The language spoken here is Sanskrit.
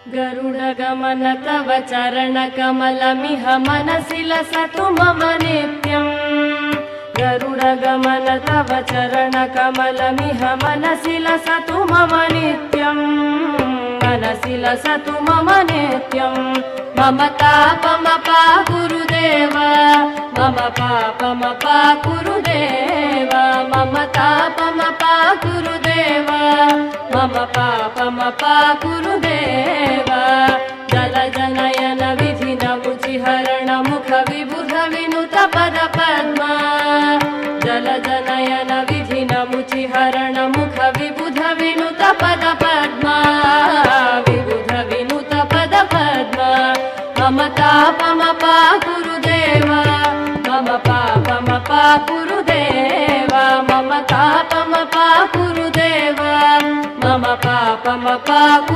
गरुडगमन तव चरणकमलमिह मनसि लसतु मम नित्यम्। गरुडगमन तव चरणकमलमिह मनसि लसतु मम नित्यम्। मनसि लसतु मम नित्यम्। मम तापमपा गुरुदेव, मम पापमपा गुरुदेव, मम तापमपा गुरुदेव, मम पापमपा गुरुदेव। जलजनयन विधिनमुचिहरण मुख विबुध विनुत पद पद्मा। जलजनयन विधिनमुचिहरण मुख विबुध विनुत पद पद्मा। विबुध विनुत पद पद्मा। मम तापमपा गुरुदेव, मम पापमपा गुरुदेव, मम तापमपा गुरुदेव, मम पापमपा गुरुदेव।